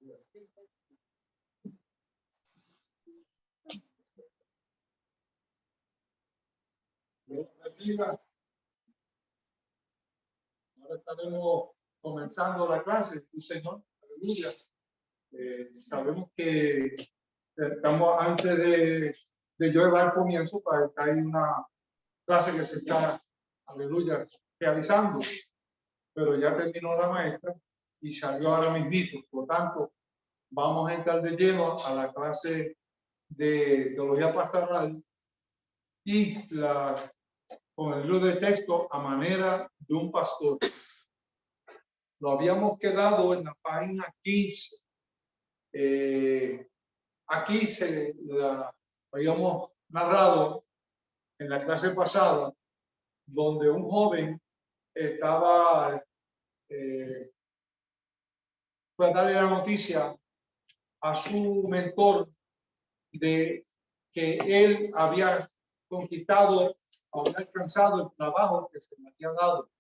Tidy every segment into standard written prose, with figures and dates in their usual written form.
Ahora estaremos comenzando la clase, Señor. Aleluya. Sabemos que estamos antes de yo dar comienzo, para que hay una clase que se está, aleluya, realizando, pero ya terminó la maestra y salió ahora mismo. Por lo tanto, vamos a entrar de lleno a la clase de teología pastoral y con el libro de texto a manera de un pastor. Lo habíamos quedado en la página 15. Aquí habíamos narrado en la clase pasada, donde un joven estaba, fue a darle la noticia a su mentor de que él había conquistado, había alcanzado el trabajo que se le había dado.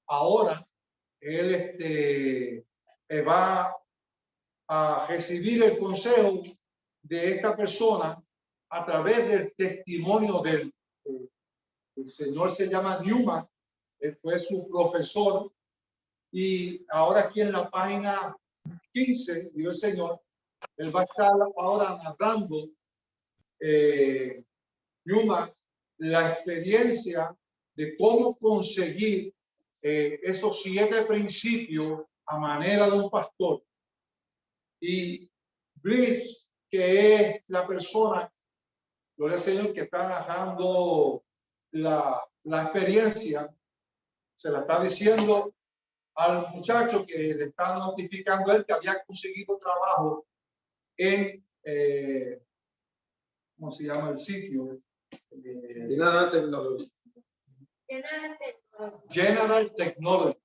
Ahora él va a recibir el consejo de esta persona a través del testimonio del el señor. Se llama Newman, él fue su profesor, y ahora aquí en la página 15, digo el Señor, él va a estar ahora narrando Newman la experiencia de cómo conseguir esos 7 principios a manera de un pastor. Y Bridge, que es la persona, gloria al Señor, que está narrando la experiencia, se la está diciendo al muchacho que le está notificando a él que había conseguido trabajo en, ¿cómo se llama el sitio? General Technology. General Technology.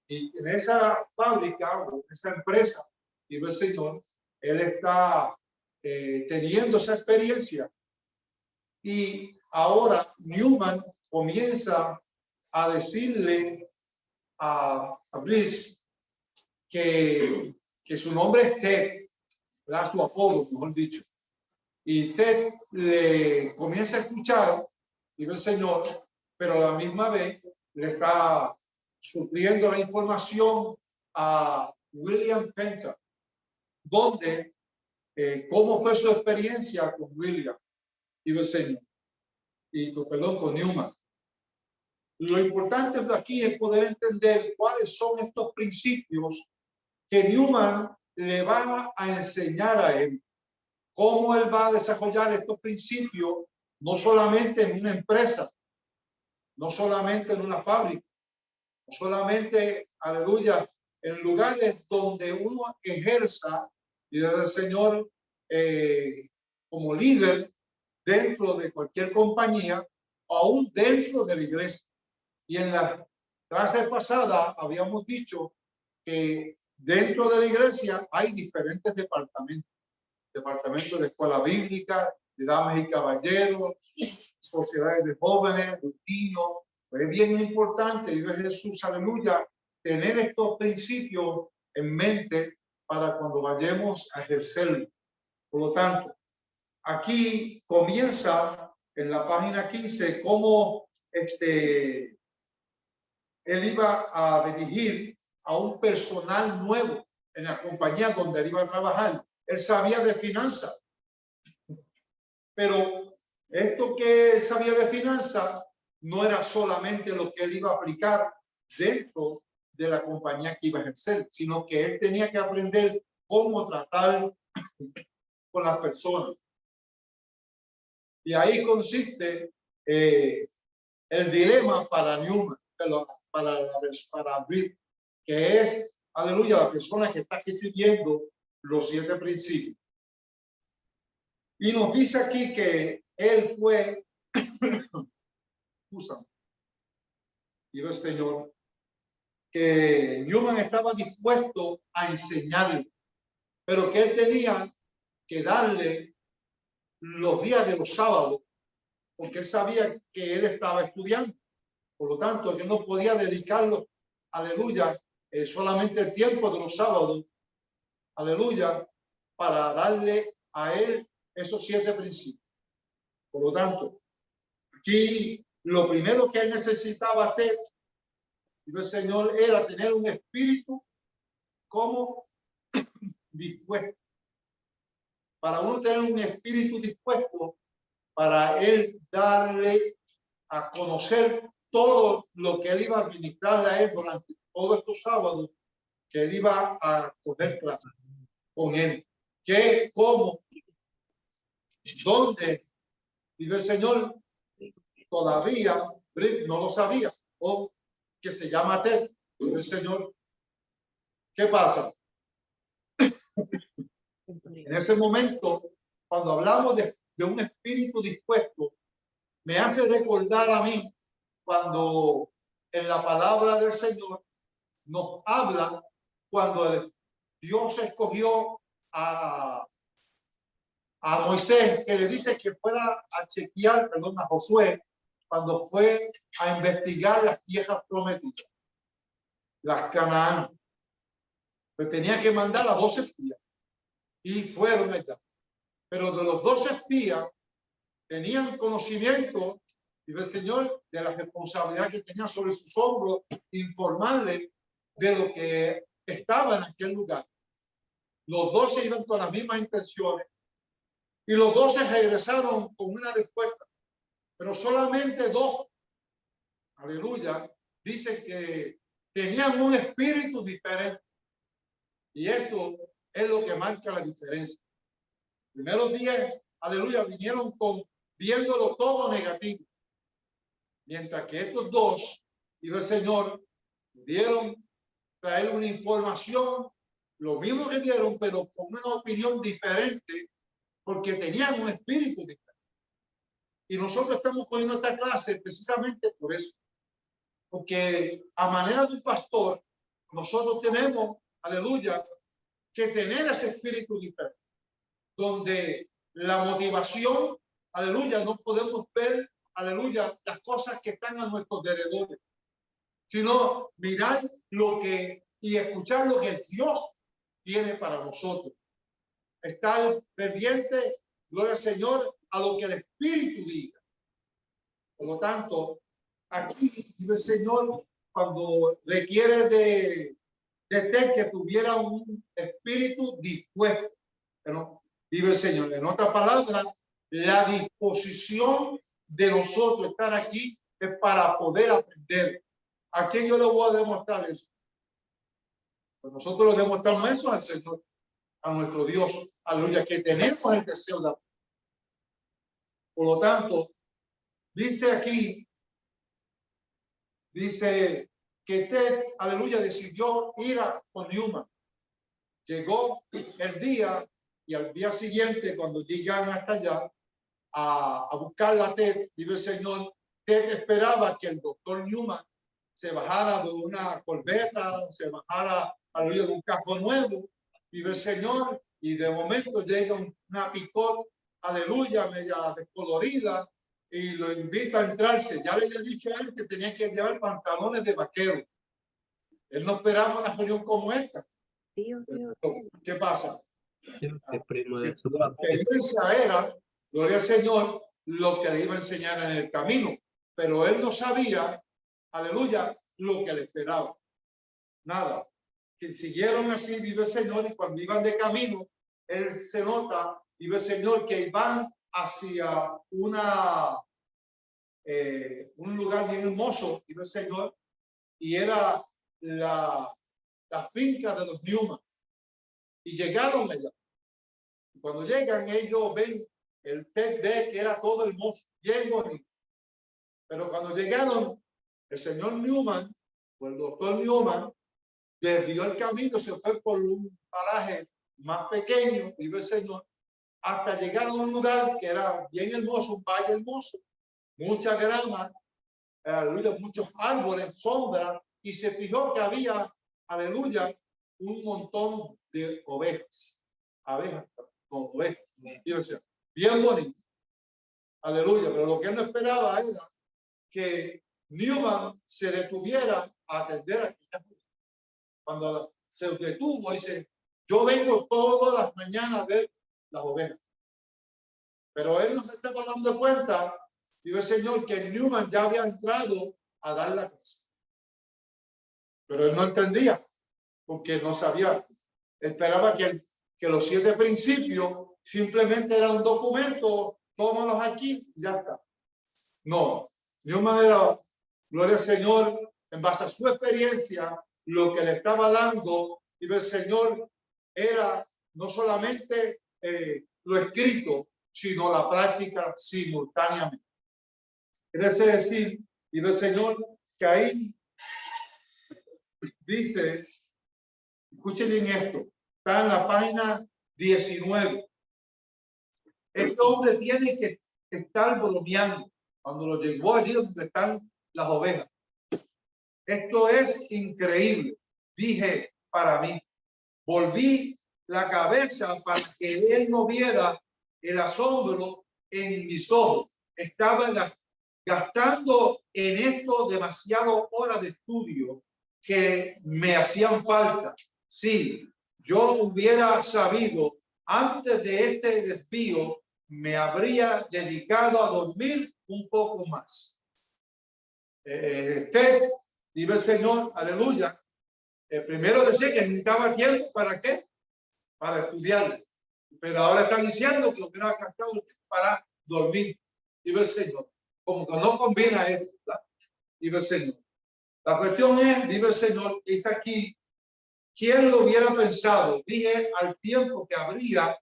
Y en esa fábrica o en esa empresa, dijo el Señor, él está teniendo esa experiencia. Y ahora Newman comienza a decirle a Bridge que su nombre es Ted, ¿verdad? Su apodo, mejor dicho. Y Ted le comienza a escuchar, dijo el Señor, pero a la misma vez le está supliendo la información a William Penta, donde cómo fue su experiencia con William, dijo el Señor, con Newman. Lo importante de aquí es poder entender cuáles son estos principios que Newman le va a enseñar a él, cómo él va a desarrollar estos principios, no solamente en una empresa, no solamente en una fábrica, no solamente, aleluya, en lugares donde uno ejerza, y el Señor, como líder dentro de cualquier compañía, aún dentro de la iglesia. Y en la clase pasada habíamos dicho que dentro de la iglesia hay diferentes departamentos. Departamento de escuela bíblica, de damas y caballeros, sociedades de jóvenes, de niños. Es bien importante, y Jesús, aleluya, tener estos principios en mente para cuando vayamos a ejercerlo. Por lo tanto, aquí comienza en la página 15 cómo él iba a dirigir a un personal nuevo en la compañía donde él iba a trabajar. Él sabía de finanzas, pero esto que sabía de finanzas no era solamente lo que él iba a aplicar dentro de la compañía que iba a ejercer, sino que él tenía que aprender cómo tratar con las personas. Y ahí consiste el dilema para Newman, para Britt, que es, aleluya, la persona que está recibiendo los 7 principios. Y nos dice aquí que él fue, dijo el Señor, que Newman estaba dispuesto a enseñarle, pero que él tenía que darle los días de los sábados, porque él sabía que él estaba estudiando. Por lo tanto, que no podía dedicarlo, aleluya, solamente el tiempo de los sábados aleluya, para darle a él esos 7 principios. Por lo tanto, aquí lo primero que él necesitaba hacer, dijo el Señor, era tener un espíritu como dispuesto. Para uno tener un espíritu dispuesto, para él darle a conocer todo lo que él iba a administrarle a él durante todos estos sábados, que él iba a coger clase con él. ¿Qué, cómo, dónde? Dijo el Señor, todavía Britt no lo sabía, o que se llama Ted. Dijo el Señor, ¿qué pasa? En ese momento, cuando hablamos de un espíritu dispuesto, me hace recordar a mí cuando en la palabra del Señor nos habla cuando Dios escogió a Moisés, que le dice que fuera a chequear, perdón, a Josué, cuando fue a investigar las tierras prometidas, las Canaán. Pues tenía que mandar a 12 espías y fueron allá. Pero de los 12 espías tenían conocimiento, dice el Señor, de la responsabilidad que tenían sobre sus hombros, informarle de lo que estaba en aquel lugar. Los 12 iban con las mismas intenciones y los 12 regresaron con una respuesta, pero solamente 2, aleluya, dicen que tenían un espíritu diferente, y eso es lo que marca la diferencia. Los primeros 10, aleluya, vinieron viéndolo todo negativo, mientras que estos 2, dijo el Señor, pudieron traer una información, lo mismo que dieron, pero con una opinión diferente, porque tenían un espíritu diferente. Y nosotros estamos poniendo esta clase precisamente por eso, porque a manera de un pastor, nosotros tenemos, aleluya, que tener ese espíritu diferente, donde la motivación, aleluya, no podemos ver, aleluya, las cosas que están a nuestros alrededores, sino mirar lo que y escuchar lo que Dios tiene para nosotros. Estar pendiente, gloria al Señor, a lo que el Espíritu diga. Por lo tanto, aquí dice el Señor, cuando requiere de que tuviera un espíritu dispuesto. Pero dice el Señor, en otra palabra, la disposición de nosotros estar aquí es para poder aprender. ¿A quién yo le voy a demostrar eso? Pues nosotros le demostramos eso al Señor, a nuestro Dios, aleluya, que tenemos el deseo de aprender. Por lo tanto, dice aquí, dice que Ted, aleluya, decidió ir con Newman. Llegó el día y al día siguiente, cuando llegan hasta allá a buscar a Ted, dice el Señor, Ted esperaba que el doctor Newman se bajara de una corbeta, se bajara aleluya, de un carro nuevo, dice el Señor, y de momento llega una picot, aleluya, media descolorida, y lo invita a entrarse. Ya le había dicho a él que tenía que llevar pantalones de vaquero. Él no esperaba una reunión como esta. ¿Qué pasa? La experiencia era, gloria al Señor, lo que le iba a enseñar en el camino, pero él no sabía, aleluya, lo que le esperaba. Nada. Que siguieron así, vive el Señor, y cuando iban de camino, él se nota, vive el Señor, que iban hacia un lugar bien hermoso, vive el Señor, y era la finca de los Newman. Y llegaron allá. Y cuando llegan, ellos ven el Ted ve que era todo hermoso, bien bonito. Pero cuando llegaron, el señor Newman, o el doctor Newman, desvió el camino, se fue por un paraje más pequeño, vive el Señor, hasta llegar a un lugar que era bien hermoso, un valle hermoso, mucha grama, aleluya, muchos árboles, sombra, y se fijó que había, aleluya, un montón de ovejas, abejas con ovejas, bien bonito, aleluya, pero lo que él no esperaba era que Newman se detuviera a atender a aquella. Cuando se detuvo, dice, yo vengo todas las mañanas a ver las ovejas. Pero él no se estaba dando cuenta, dijo el Señor, que Newman ya había entrado a dar la clase. Pero él no entendía, porque no sabía. Esperaba que los 7 principios simplemente era un documento, tómalos aquí y ya está. No, Newman era, gloria al Señor, en base a su experiencia, lo que le estaba dando, y el Señor era no solamente lo escrito, sino la práctica simultáneamente. Quiere decir, y el Señor, que ahí dice, escuchen bien esto, está en la página 19. Este hombre tiene que estar bromeando cuando lo llevó allí donde están las ovejas. Esto es increíble, dije para mí. Volví la cabeza para que él no viera el asombro en mis ojos. Estaba gastando en esto demasiado horas de estudio que me hacían falta. Sí, yo hubiera sabido antes de este desvío, me habría dedicado a dormir un poco más. Dice el Señor, aleluya. Primero decía que necesitaba tiempo, ¿para qué? Para estudiar. Pero ahora están diciendo que lo que no ha gastado para dormir. Dice el Señor. Como que no combina esto, ¿verdad? Dice el Señor. La cuestión es, dice el Señor, es aquí, ¿quién lo hubiera pensado? Dije al tiempo que abría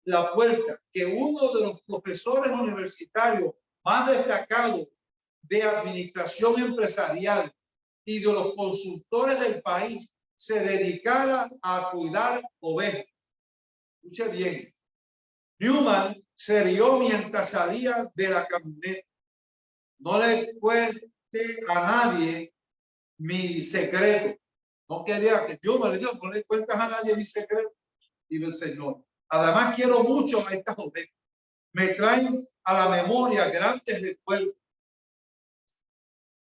la puerta, que uno de los profesores universitarios más destacados de administración empresarial y de los consultores del país se dedicara a cuidar ovejas. Escuche bien. Newman se rió mientras salía de la camioneta. No le cuente a nadie mi secreto. No quería que Newman le dijo, no le cuentas a nadie mi secreto. Dice el Señor. Además, quiero mucho a estas ovejas. Me traen a la memoria grandes recuerdos.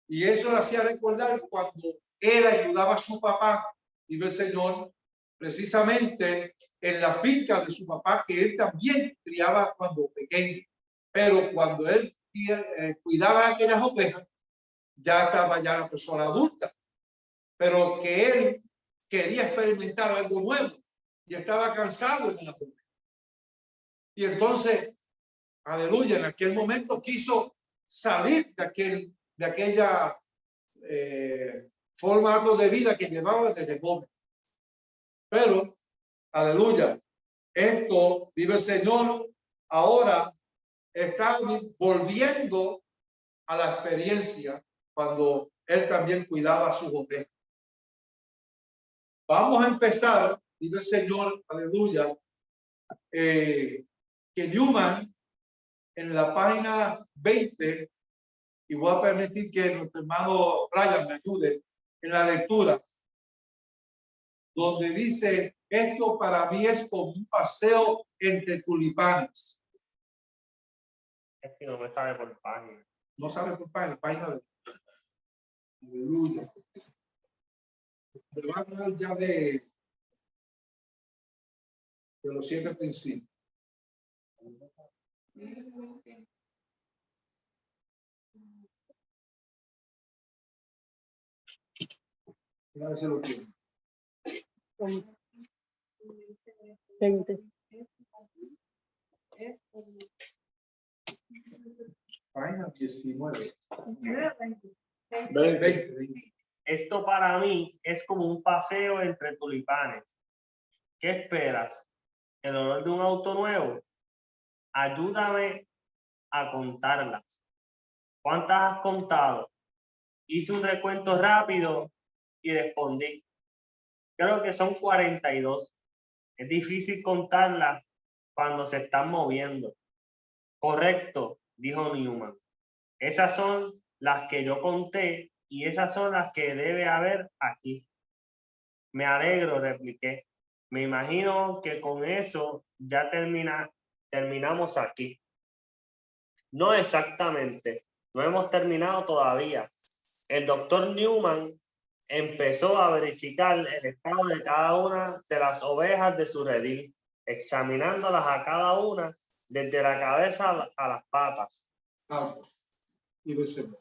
Y eso le hacía recordar cuando él ayudaba a su papá, y el Señor, precisamente en la finca de su papá, que él también criaba cuando pequeño. Pero cuando él cuidaba aquellas ovejas, ya estaba ya la persona adulta. Pero que él quería experimentar algo nuevo y estaba cansado de la oveja. Y entonces, aleluya, en aquel momento quiso salir de aquella formato de vida que llevaba desde joven. Pero, aleluya, esto, vive el Señor, ahora está volviendo a la experiencia cuando él también cuidaba a sus ovejas. Vamos a empezar, vive el Señor, aleluya, que Newman en la página 20, y voy a permitir que nuestro hermano Brian me ayude en la lectura, donde dice, esto para mí es como un paseo entre tulipanes. Es que no me sabe por página. No sabe por página de... Aleluya. Me va a hablar ya de los 7 principios. A ver si lo tiene. 20. Página 19. 20. Esto para mí es como un paseo entre tulipanes. ¿Qué esperas? ¿El olor de un auto nuevo? Ayúdame a contarlas. ¿Cuántas has contado? Hice un recuento rápido y respondí. Creo que son 42. Es difícil contarlas cuando se están moviendo. Correcto, dijo Newman. Esas son las que yo conté y esas son las que debe haber aquí. Me alegro, repliqué. Me imagino que con eso ya terminamos aquí. No exactamente. No hemos terminado todavía. El doctor Newman empezó a verificar el estado de cada una de las ovejas de su redil, examinándolas a cada una desde la cabeza a las patas. Y versículo.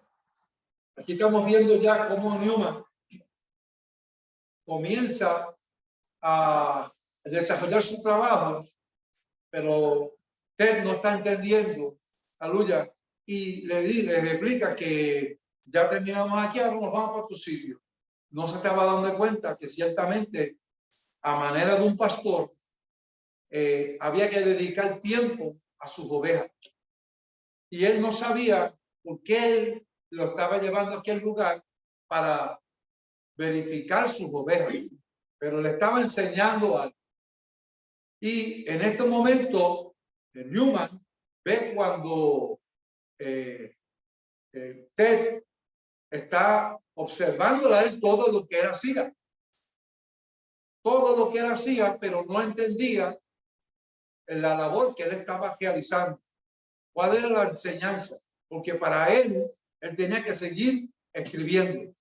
Aquí estamos viendo ya cómo Newman comienza a desarrollar su trabajo, pero Ted no está entendiendo, aleluya, y le explica que ya terminamos aquí, ahora nos vamos para tu sitio. No se estaba dando cuenta que ciertamente, a manera de un pastor, había que dedicar tiempo a sus ovejas. Y él no sabía por qué él lo estaba llevando a aquel lugar para verificar sus ovejas, pero le estaba enseñando algo. Y en este momento, Newman ve cuando Ted está observando a él todo lo que él hacía. Todo lo que él hacía, pero no entendía la labor que él estaba realizando. ¿Cuál era la enseñanza? Porque para él tenía que seguir escribiendo.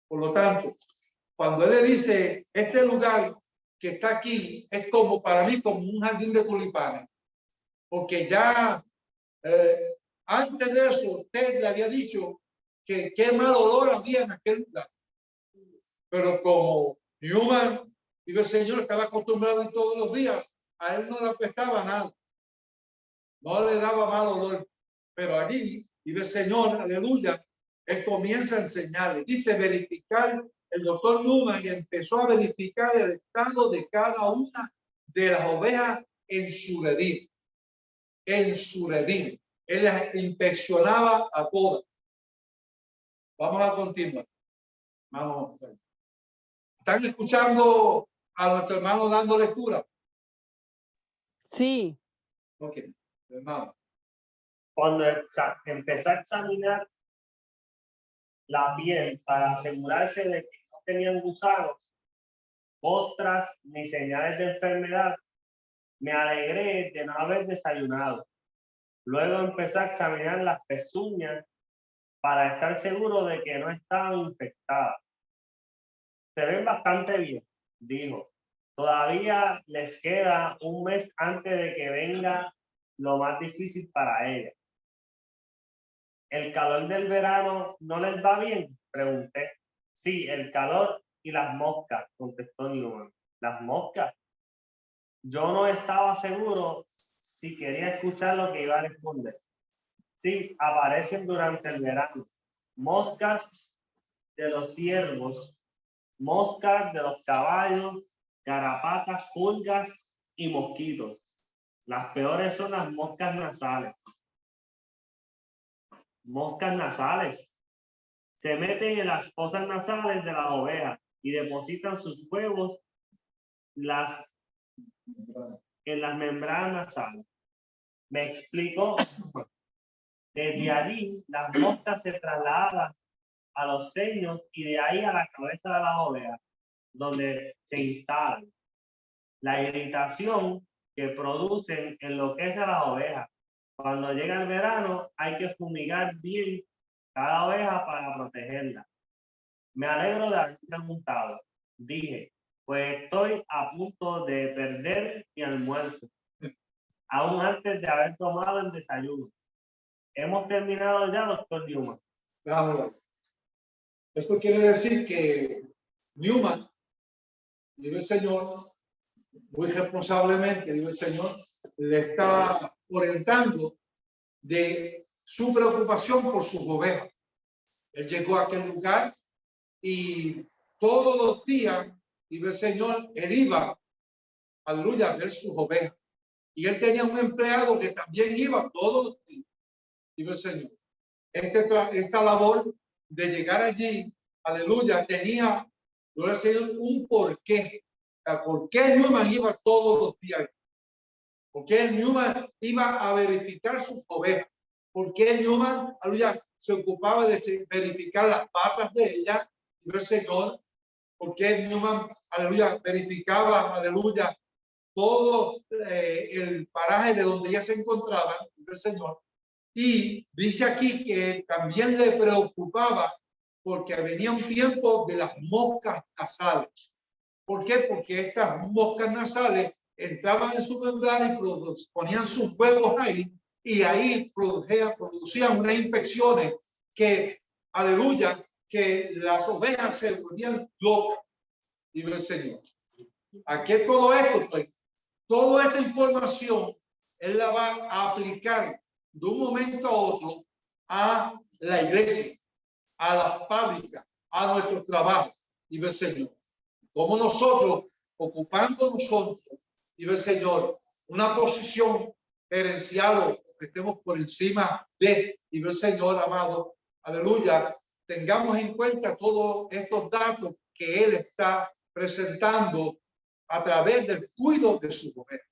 Por lo tanto, cuando él le dice, este lugar que está aquí es como para mí como un jardín de tulipanes, porque ya antes de eso usted le había dicho que qué mal olor había en aquel lugar. Pero como Newman, digo, el Señor estaba acostumbrado en todos los días, a él no le apestaba nada, no le daba mal olor. Pero allí, dice el Señor, aleluya, él comienza a enseñarle, dice verificar. El doctor Newman empezó a verificar el estado de cada una de las ovejas en su redil. En su redil. Él las inspeccionaba a todas. Vamos a continuar. Vamos. ¿Están escuchando a nuestro hermano dando lectura? Sí. Ok, hermano. Cuando empezó a examinar la piel para asegurarse de que no tenían gusanos, ostras ni señales de enfermedad, me alegré de no haber desayunado. Luego empecé a examinar las pezuñas para estar seguro de que no estaban infectadas. Se ven bastante bien, dijo. Todavía les queda un mes antes de que venga lo más difícil para ellas. ¿El calor del verano no les va bien? Pregunté. Sí, el calor y las moscas, contestó Newman. ¿Las moscas? Yo no estaba seguro si quería escuchar lo que iba a responder. Sí, aparecen durante el verano. Moscas de los ciervos, moscas de los caballos, garrapatas, pulgas y mosquitos. Las peores son las moscas nasales. Moscas nasales. Se meten en las fosas nasales de las ovejas y depositan sus huevos en las membranas nasales. Me explicó. Desde allí, las moscas se trasladan a los senos y de ahí a la cabeza de las ovejas, donde se instalan. La irritación que producen enloquece a las ovejas. Cuando llega el verano, hay que fumigar bien cada oveja para protegerla. Me alegro de haber preguntado. Dije, pues estoy a punto de perder mi almuerzo, aún antes de haber tomado el desayuno. Hemos terminado ya, doctor Newman. Claro. Esto quiere decir que Newman, dice el Señor, muy responsablemente, dice el Señor, le está orientando de su preocupación por sus ovejas. Él llegó a aquel lugar y todos los días, dice el Señor, él iba, aleluya, a ver sus ovejas. Y él tenía un empleado que también iba todos los días, dice el Señor. Esta labor de llegar allí, aleluya, tenía, gloria al Señor, un porqué. ¿Por qué Newman iba todos los días? ¿Por qué Newman iba a verificar sus ovejas? ¿Por qué Newman, aleluya, se ocupaba de verificar las patas de ella? Y el Señor, ¿por qué Newman, aleluya, verificaba, aleluya, todo el paraje de donde ella se encontraba? Y el Señor. Y dice aquí que también le preocupaba porque venía un tiempo de las moscas nasales. ¿Por qué? Porque estas moscas nasales entraban en su membrana y ponían sus huevos ahí, y ahí producían unas infecciones que, aleluya, que las ovejas se volvían locas. Y el Señor. Aquí todo esto, pues, toda esta información, Él la va a aplicar de un momento a otro a la iglesia, a la fábrica, a nuestro trabajo. Y el Señor. Como nosotros, ocupando nosotros, y el Señor, una posición gerencial, que estemos por encima de, y el Señor, amado, aleluya, tengamos en cuenta todos estos datos que Él está presentando a través del cuidado de su mujer.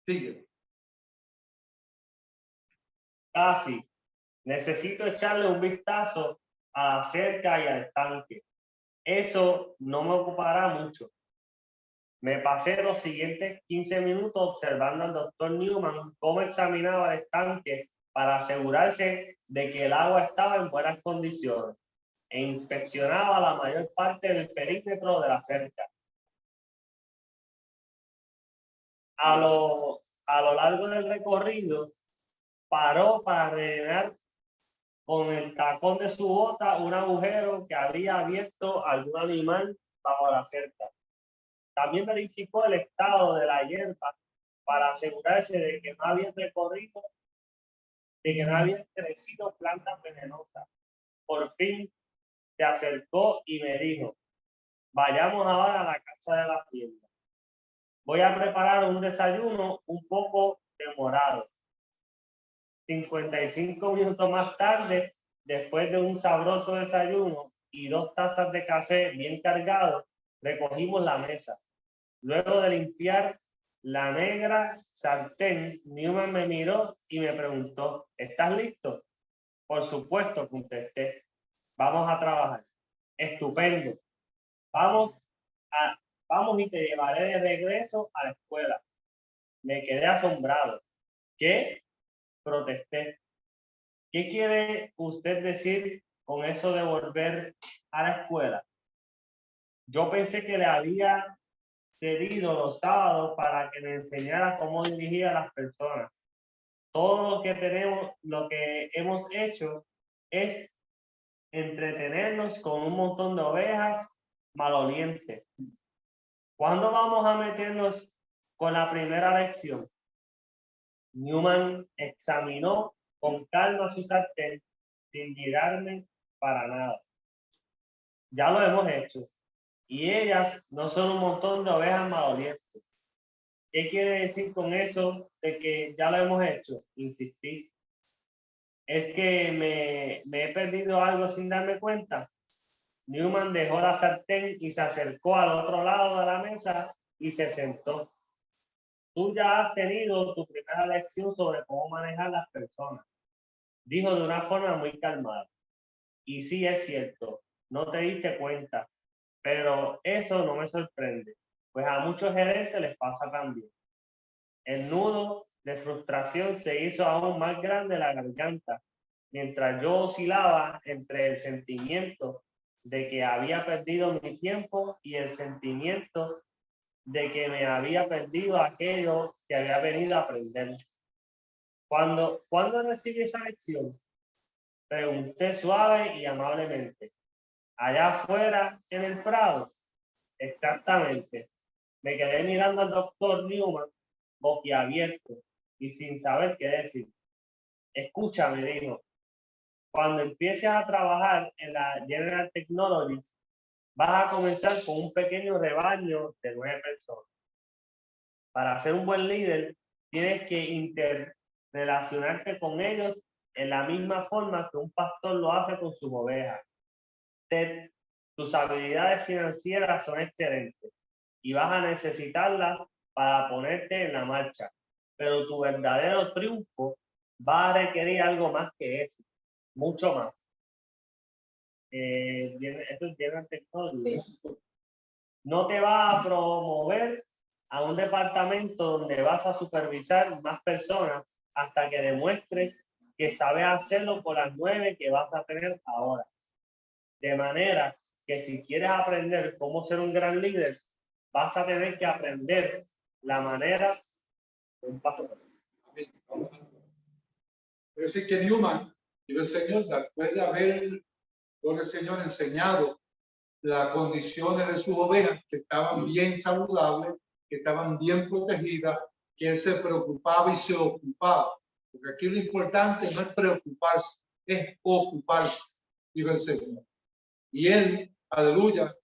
Sigue. Casi. Necesito echarle un vistazo a la cerca y al estanque. Eso no me ocupará mucho. Me pasé los siguientes 15 minutos observando al doctor Newman cómo examinaba el estanque para asegurarse de que el agua estaba en buenas condiciones e inspeccionaba la mayor parte del perímetro de la cerca. A lo largo del recorrido, paró para rellenar con el tacón de su bota un agujero que había abierto algún animal bajo la cerca. También verificó el estado de la hierba para asegurarse de que no había recorrido, de que no habían crecido plantas venenosas. Por fin se acercó y me dijo: vayamos ahora a la casa de la tienda. Voy a preparar un desayuno un poco demorado. 55 minutos más tarde, después de un sabroso desayuno y 2 tazas de café bien cargados, recogimos la mesa. Luego de limpiar la negra sartén, Newman me miró y me preguntó: ¿estás listo? Por supuesto, contesté. Vamos a trabajar. Estupendo. Vamos y te llevaré de regreso a la escuela. Me quedé asombrado. ¿Qué? Protesté. ¿Qué quiere usted decir con eso de volver a la escuela? Yo pensé que le había cedido los sábados para que me enseñara cómo dirigir a las personas. Todo lo que hemos hecho es entretenernos con un montón de ovejas malolientes. ¿Cuándo vamos a meternos con la primera lección? Newman examinó con calma su sartén sin mirarme para nada. Ya lo hemos hecho. Y ellas no son un montón de ovejas malolientes. ¿Qué quiere decir con eso de que ya lo hemos hecho? Insistí. ¿Es que me he perdido algo sin darme cuenta? Newman dejó la sartén y se acercó al otro lado de la mesa y se sentó. Tú ya has tenido tu primera lección sobre cómo manejar las personas, dijo de una forma muy calmada. Y sí, es cierto, no te diste cuenta, pero eso no me sorprende, pues a muchos gerentes les pasa también. El nudo de frustración se hizo aún más grande en la garganta, mientras yo oscilaba entre el sentimiento de que había perdido mi tiempo y el sentimiento de que me había perdido aquello que había venido a aprender. ¿Cuándo recibí esa lección? Pregunté suave y amablemente. Allá afuera, en el prado. Exactamente. Me quedé mirando al doctor Newman, boquiabierto y sin saber qué decir. Escucha, me dijo, cuando empieces a trabajar en la General Technologies, vas a comenzar con un pequeño rebaño de 9 personas. Para ser un buen líder, tienes que interrelacionarte con ellos en la misma forma que un pastor lo hace con sus ovejas. Ted, tus habilidades financieras son excelentes y vas a necesitarlas para ponerte en la marcha. Pero tu verdadero triunfo va a requerir algo más que eso, mucho más. Esto es General Technology. Sí. No te va a promover a un departamento donde vas a supervisar más personas hasta que demuestres que sabes hacerlo con las 9 que vas a tener ahora. De manera que si quieres aprender cómo ser un gran líder, vas a tener que aprender la manera de un pastor. Pero es que Newman, y el Señor, después de haber, por el Señor, enseñado las condiciones de sus ovejas, que estaban bien saludables, que estaban bien protegidas, que él se preocupaba y se ocupaba. Porque aquí lo importante no es preocuparse, es ocuparse, dijo el Señor. Y él, aleluya,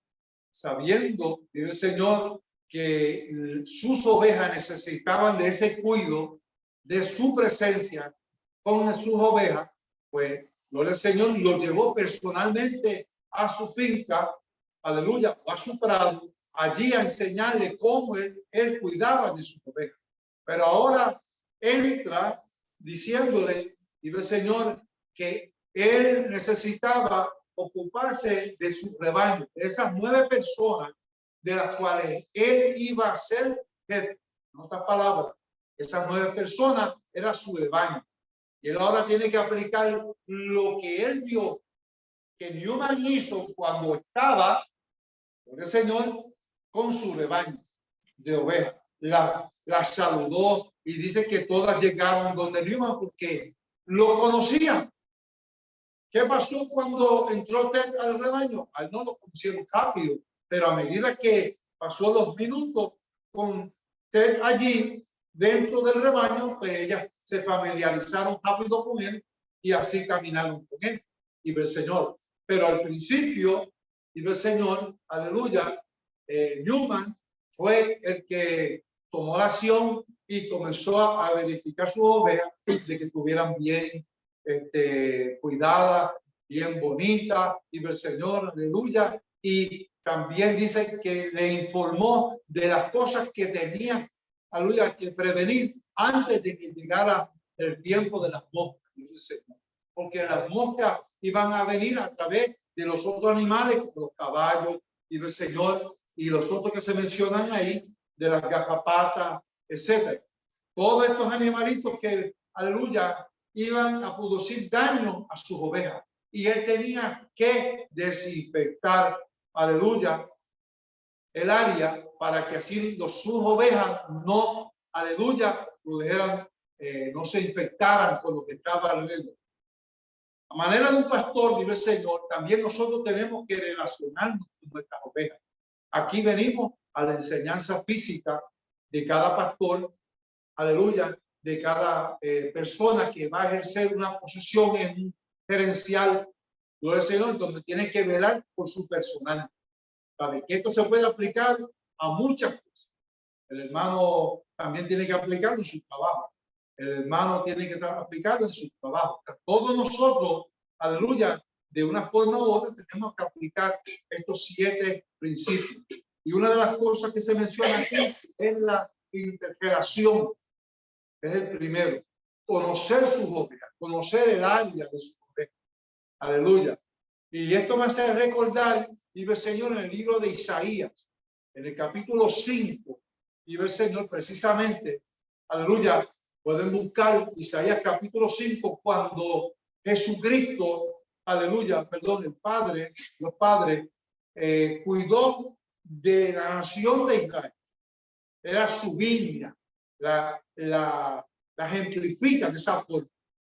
sabiendo, dijo el Señor, que sus ovejas necesitaban de ese cuidado, de su presencia con sus ovejas, pues gloria al Señor, lo llevó personalmente a su finca, aleluya, a su prado, allí a enseñarle cómo él cuidaba de sus ovejas. Pero ahora entra diciéndole, dice el Señor, que él necesitaba ocuparse de su rebaño, de esas 9 personas de las cuales él iba a ser jefe. En otras palabras, esas 9 personas era su rebaño. Y él ahora tiene que aplicar lo que él vio que Newman hizo cuando estaba con el Señor con su rebaño de ovejas. La saludó y dice que todas llegaron donde Newman porque lo conocían. ¿Qué pasó cuando entró Ted al rebaño? A él no lo conocieron rápido, pero a medida que pasó los minutos con Ted allí dentro del rebaño, pues ellas se familiarizaron rápido con él y así caminaron con él y el Señor. Pero al principio, y el Señor, aleluya, Newman fue el que tomó la acción y comenzó a verificar sus ovejas de que estuvieran bien cuidada, bien bonita, y el Señor, aleluya, y también dice que le informó de las cosas que tenía, aleluya, que prevenir antes de que llegara el tiempo de las moscas, porque las moscas iban a venir a través de los otros animales, como los caballos, y el Señor, y los otros que se mencionan ahí, de las garrapatas, etcétera. Todos estos animalitos que, aleluya, iban a producir daño a sus ovejas. Y él tenía que desinfectar, aleluya, el área para que así sus ovejas no, aleluya, pudieran, no se infectaran con lo que estaba alrededor. A manera de un pastor, dice el Señor, también nosotros tenemos que relacionarnos con nuestras ovejas. Aquí venimos a la enseñanza física de cada pastor, aleluya, de cada persona que va a ejercer una posición en un gerencial, gloria al Señor, donde tiene que velar por su personal. ¿Sabe? Que esto se puede aplicar a muchas cosas. El hermano también tiene que aplicarlo en su trabajo. El hermano tiene que aplicarlo en su trabajo. Todos nosotros, aleluya, de una forma u otra tenemos que aplicar estos 7 principios. Y una de las cosas que se menciona aquí es la interrelación. Es el primero. Conocer sus ovejas, conocer el área de sus ovejas. Aleluya. Y esto me hace recordar, vive el Señor en el libro de Isaías, en el capítulo 5, vive el Señor precisamente, aleluya, pueden buscar Isaías capítulo 5, cuando Jesucristo, aleluya, perdón, el Padre, Dios Padre, cuidó de la nación de Israel. Era su viña, la ejemplifica de esa forma.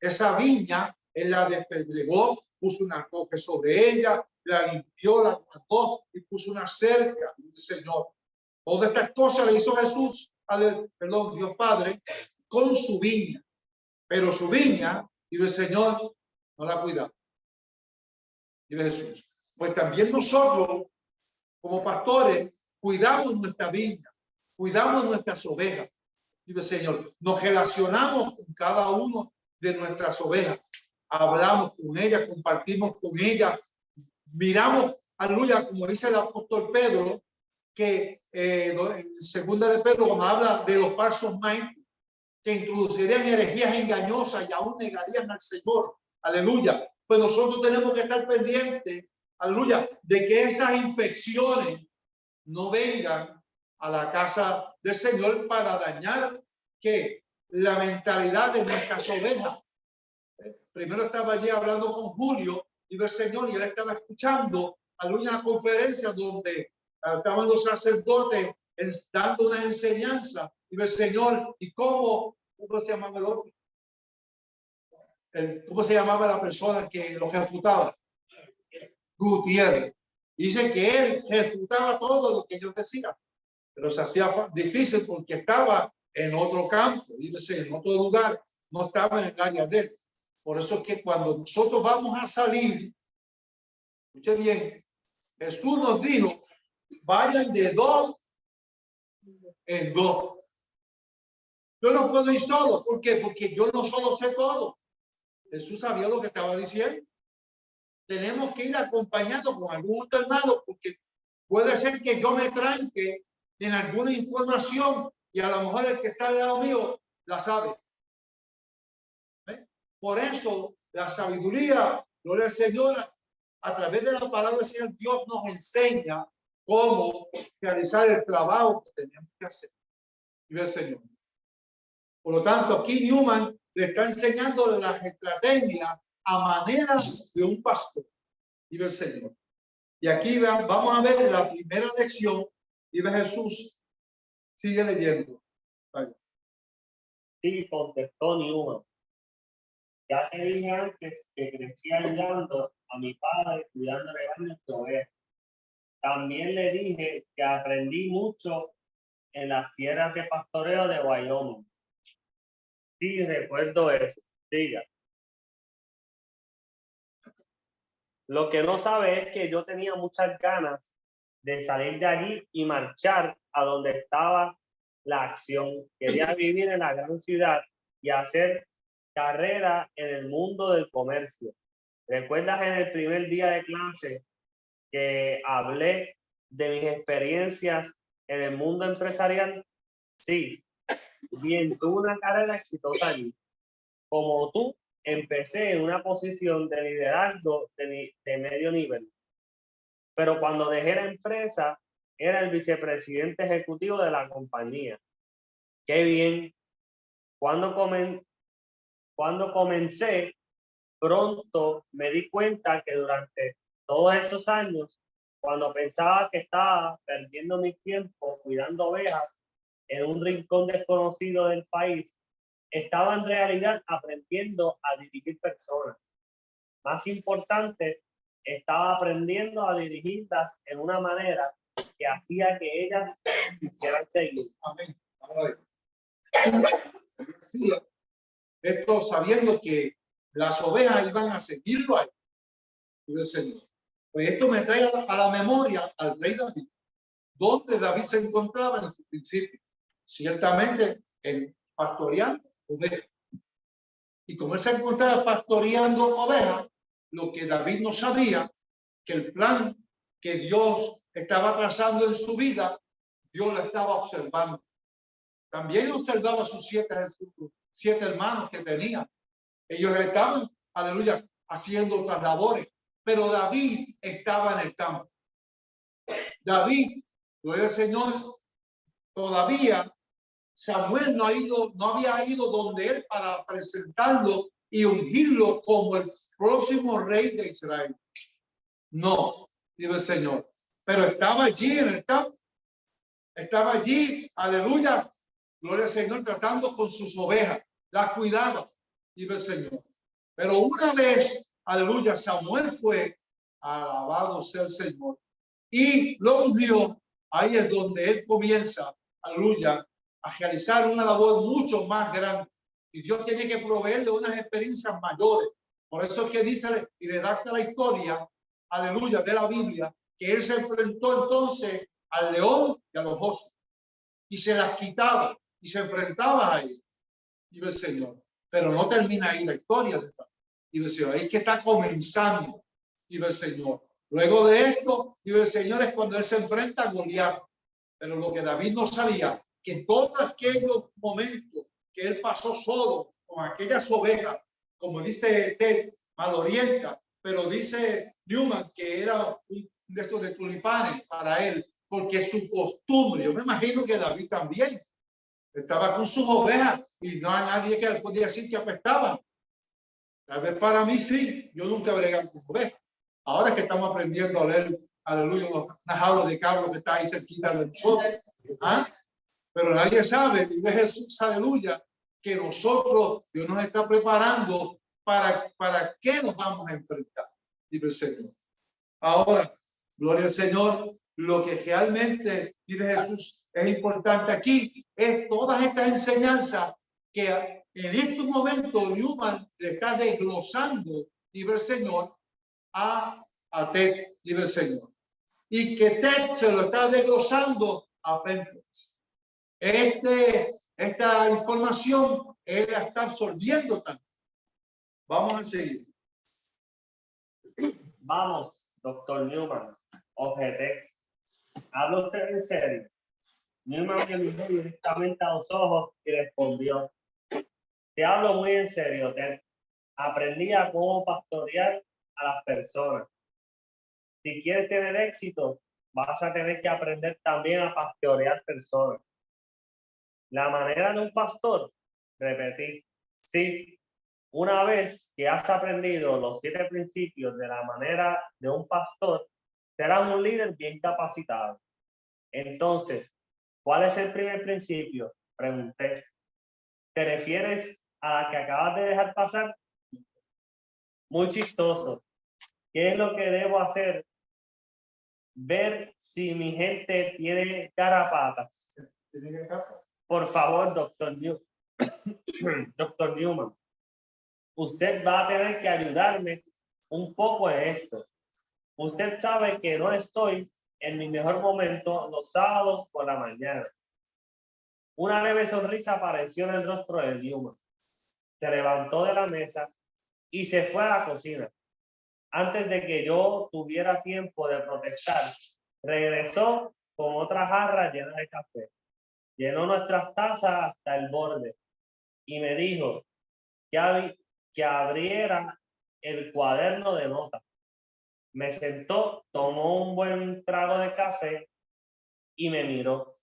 Esa viña, él la despedregó, puso una coque sobre ella, la limpió, la guardó y puso una cerca del Señor. Todas estas cosas le hizo Jesús, perdón, Dios Padre, con su viña. Pero su viña, y el Señor, no la cuidaba. Y Jesús. Pues también nosotros, como pastores, cuidamos nuestra viña, cuidamos nuestras ovejas. Y el Señor, nos relacionamos con cada uno de nuestras ovejas. Hablamos con ellas, compartimos con ellas, miramos, aleluya, como dice el apóstol Pedro, que en segunda de Pedro, cuando habla de los falsos maestros, que introducirían herejías engañosas y aún negarían al Señor, aleluya, pues nosotros tenemos que estar pendientes, aleluya, de que esas infecciones no vengan a la casa del Señor para dañar que la mentalidad de nuestras ovejas. Primero estaba allí hablando con Julio y el Señor, y él estaba escuchando alguna conferencia donde estaban los sacerdotes dando una enseñanza, y el Señor, y cómo se llamaba el otro, cómo se llamaba la persona que lo refutaba, Gutiérrez. Dice que él refutaba todo lo que ellos decían, pero se hacía difícil porque estaba en otro campo, en otro lugar, no estaba en el área de él. Por eso es que cuando nosotros vamos a salir, escuche bien, Jesús nos dijo, vayan de 2 en 2. Yo no puedo ir solo. ¿Por qué? Porque yo no solo sé todo. Jesús sabía lo que estaba diciendo. Tenemos que ir acompañados con algún otro hermano, porque puede ser que yo me tranque en alguna información y a lo mejor el que está al lado mío la sabe. ¿Eh? Por eso la sabiduría, gloria al Señor, a través de la palabra del Señor, Dios nos enseña cómo realizar el trabajo que tenemos que hacer. Y el Señor. Por lo tanto, aquí Newman le está enseñando las estrategias a manera de un pastor. Y el Señor. Y aquí vamos a ver la primera lección. Y ve Jesús. Sigue leyendo. Vaya. Sí, contestó Newman. Ya te dije antes que crecí ayudando a mi padre cuidando rebaños de ovejas. También le dije que aprendí mucho en las tierras de pastoreo de Wyoming. Sí, recuerdo eso. Siga. Lo que no sabe es que yo tenía muchas ganas de salir de allí y marchar a donde estaba la acción. Quería vivir en la gran ciudad y hacer carrera en el mundo del comercio. ¿Recuerdas en el primer día de clase que hablé de mis experiencias en el mundo empresarial? Sí, bien, tuve una carrera exitosa allí. Como tú, empecé en una posición de liderazgo de medio nivel. Pero cuando dejé la empresa, era el vicepresidente ejecutivo de la compañía. Qué bien. Cuando comencé, pronto me di cuenta que durante todos esos años, cuando pensaba que estaba perdiendo mi tiempo cuidando ovejas en un rincón desconocido del país, estaba en realidad aprendiendo a dirigir personas. Más importante, estaba aprendiendo a dirigirlas en una manera que hacía que ellas quisieran seguir. Amén. Sí, esto sabiendo que las ovejas iban a seguirlo ahí. Pues esto me trae a la memoria al rey David, donde David se encontraba en su principio, ciertamente en pastoreando ovejas. Y como él se encontraba pastoreando ovejas, lo que David no sabía, que el plan que Dios estaba trazando en su vida, Dios lo estaba observando. También observaba a sus 7 hermanos que tenía. Ellos estaban, aleluya, haciendo otras labores, pero David estaba en el campo. David, gloria al Señor, todavía Samuel no había ido donde él para presentarlo y ungirlo como el próximo rey de Israel. No, dice el Señor. Pero estaba allí en el campo. Estaba allí, aleluya, gloria al Señor, tratando con sus ovejas. Las cuidaba, dice el Señor. Pero una vez, aleluya, Samuel fue, alabado sea el Señor, y lo ungió. Ahí es donde él comienza, aleluya, a realizar una labor mucho más grande. Y Dios tiene que proveerle unas experiencias mayores. Por eso es que dice y redacta la historia, aleluya, de la Biblia, que él se enfrentó entonces al león y a los osos. Y se las quitaba y se enfrentaba a ellos. Y el Señor. Pero no termina ahí la historia. Y el Señor, ahí que está comenzando. Y el Señor. Luego de esto, y el Señor es cuando él se enfrenta a Goliat. Pero lo que David no sabía, que todos aquellos momentos que él pasó solo con aquellas ovejas, como dice Ted, malorienta, pero dice Newman que era un de estos de tulipanes para él, porque es su costumbre. Yo me imagino que David también estaba con sus ovejas y no hay nadie que le podía decir que apestaban. Tal vez para mí sí, yo nunca he bregado con ovejas. Ahora es que estamos aprendiendo a leer, aleluya, los najados de cabros que está ahí cerquita de nosotros. ¿Ah? Pero nadie sabe, vive Jesús, aleluya, que nosotros, Dios nos está preparando para qué nos vamos a enfrentar, dice el Señor. Ahora, gloria al Señor, lo que realmente vive Jesús es importante aquí, es todas estas enseñanzas que en estos momentos Newman le está desglosando, dice el Señor, a Ted, dice el Señor. Y que Ted se lo está desglosando a Pentecost. Esta información él la está absorbiendo también. Vamos a seguir. Vamos, doctor Newman, objeté. ¿Habla usted en serio? Newman me miró directamente a los ojos y respondió: te hablo muy en serio, Ted. Aprendí a cómo pastorear a las personas. Si quieres tener éxito, vas a tener que aprender también a pastorear personas. La manera de un pastor, repetí, sí, una vez que has aprendido los 7 principios de la manera de un pastor, serás un líder bien capacitado. Entonces, ¿cuál es el primer principio? Pregunté. ¿Te refieres a la que acabas de dejar pasar? Muy chistoso. ¿Qué es lo que debo hacer? Ver si mi gente tiene garrapatas. Por favor, doctor Newman, usted va a tener que ayudarme un poco en esto. Usted sabe que no estoy en mi mejor momento los sábados por la mañana. Una leve sonrisa apareció en el rostro de Newman. Se levantó de la mesa y se fue a la cocina. Antes de que yo tuviera tiempo de protestar, regresó con otra jarra llena de café. Llenó nuestras tazas hasta el borde y me dijo que abriera el cuaderno de notas. Me sentó, tomó un buen trago de café y me miró